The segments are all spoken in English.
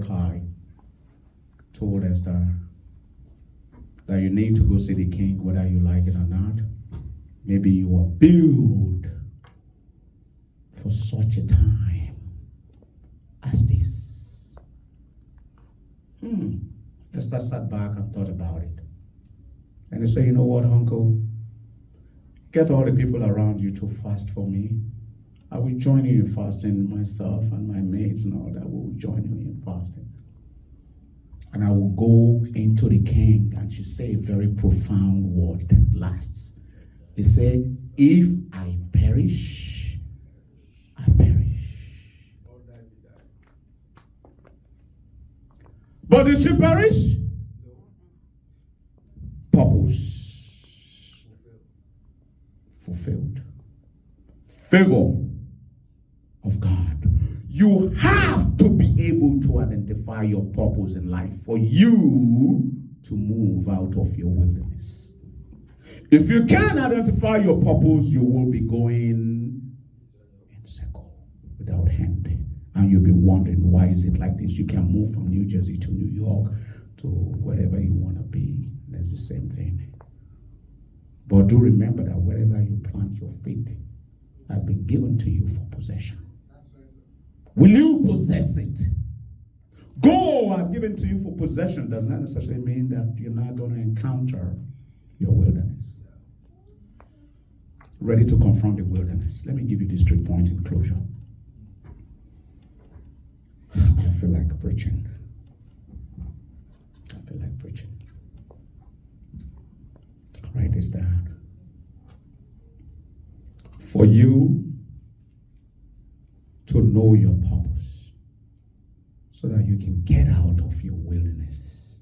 Mordecai told Esther that you need to go see the king whether you like it or not. Maybe you are built for such a time as this. Esther sat back and thought about it. And he said, you know what, uncle? Get all the people around you to fast for me. I will join you in fasting, myself and my mates and all that will join you in fasting. And I will go into the king, and she said a very profound word last. He said, if I perish, I perish. But did she perish? Purpose fulfilled. Favor of God. You have to be able to identify your purpose in life for you to move out of your wilderness. If you can't identify your purpose, you will be going in circle without end. And you'll be wondering, why is it like this? You can move from New Jersey to New York to wherever you want to be. That's the same thing. But do remember that wherever you plant your feet has been given to you for possession. Will you possess it? Go, I've given to you for possession does not necessarily mean that you're not going to encounter your wilderness. Ready to confront the wilderness. Let me give you this 3 points in closure. I feel like preaching. Write this down. For you to know your purpose so that you can get out of your wilderness,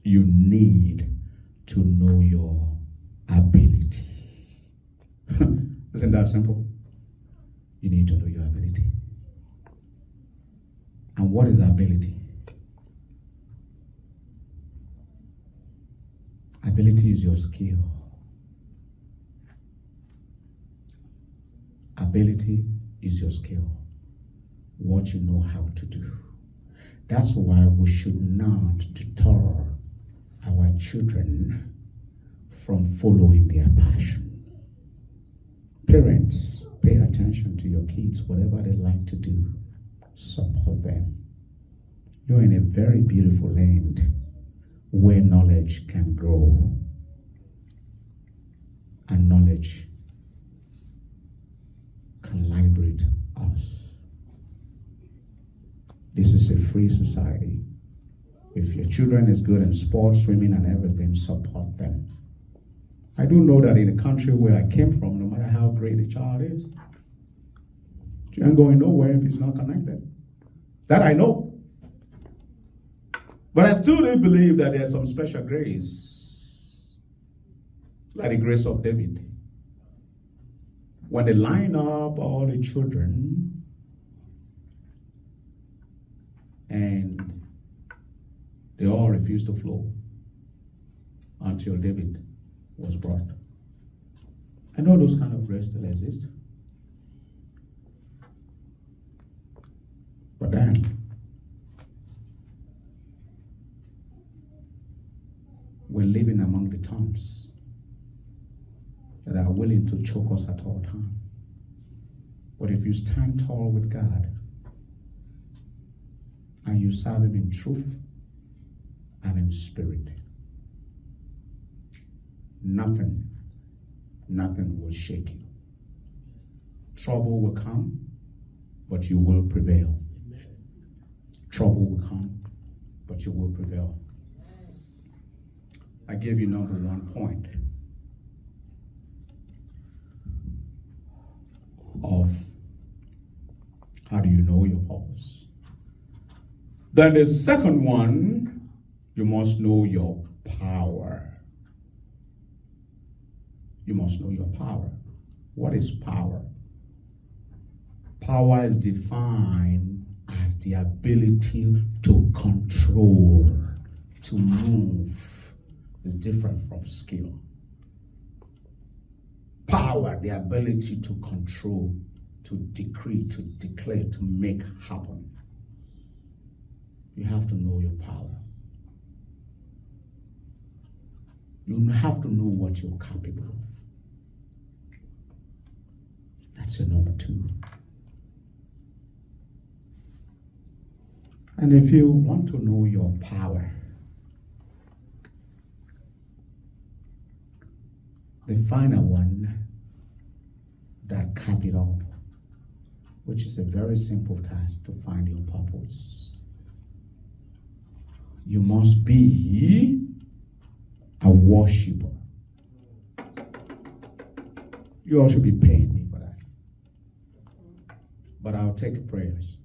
you need to know your ability. Isn't that simple? You need to know your ability. And what is ability? Ability is your skill. Ability is your skill. What you know how to do. That's why we should not deter our children from following their passion. Parents, pay attention to your kids, whatever they like to do. Support them. You're in a very beautiful land where knowledge can grow. And knowledge can liberate us. This is a free society. If your children is good in sports, swimming, and everything, support them. I do know that in the country where I came from, no matter how great a child is, she ain't going nowhere if he's not connected. That I know. But I still do believe that there's some special grace, like the grace of David. When they line up all the children and they all refused to flow until David was brought. I know those kind of grace still exist. But then, we're living among the tongues that are willing to choke us at all times. But if you stand tall with God and you serve Him in truth and in spirit, nothing will shake you. Trouble will come, but you will prevail. Trouble will come, but you will prevail. I gave you number 1 point of how do you know your purpose. Then the second one, you must know your power. You must know your power. What is power? Power is defined as the ability to control, to move. It's different from skill. Power, the ability to control, to decree, to declare, to make happen. You have to know your power. You have to know what you're capable of. That's your number 2. And if you want to know your power, the final one that cap it all, which is a very simple task to find your purpose. You must be a worshiper. You all should be paying me for that. But I'll take prayers.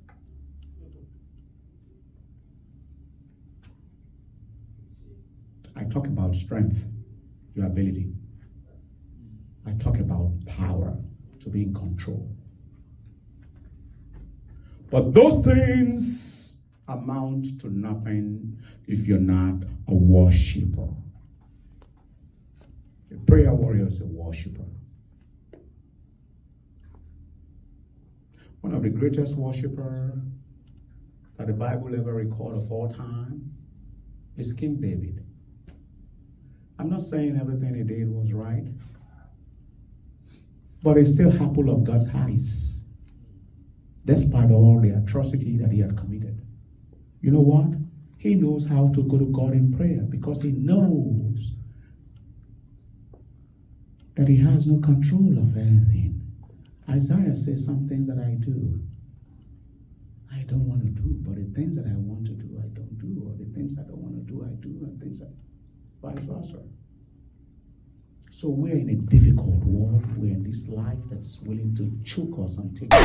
I talk about strength, your ability. I talk about power, to be in control. But those things amount to nothing if you're not a worshiper. A prayer warrior is a worshiper. One of the greatest worshipers that the Bible ever recorded of all time is King David. I'm not saying everything he did was right, but he's still apple of God's eyes, despite all the atrocity that he had committed. You know what? He knows how to go to God in prayer because he knows that he has no control of anything. Isaiah says some things that I do, I don't want to do, but the things that I want to do, I don't do, or the things I don't want to do, I do, and things that vice versa. So we're in a difficult world. We're in this life that's willing to choke us and take us.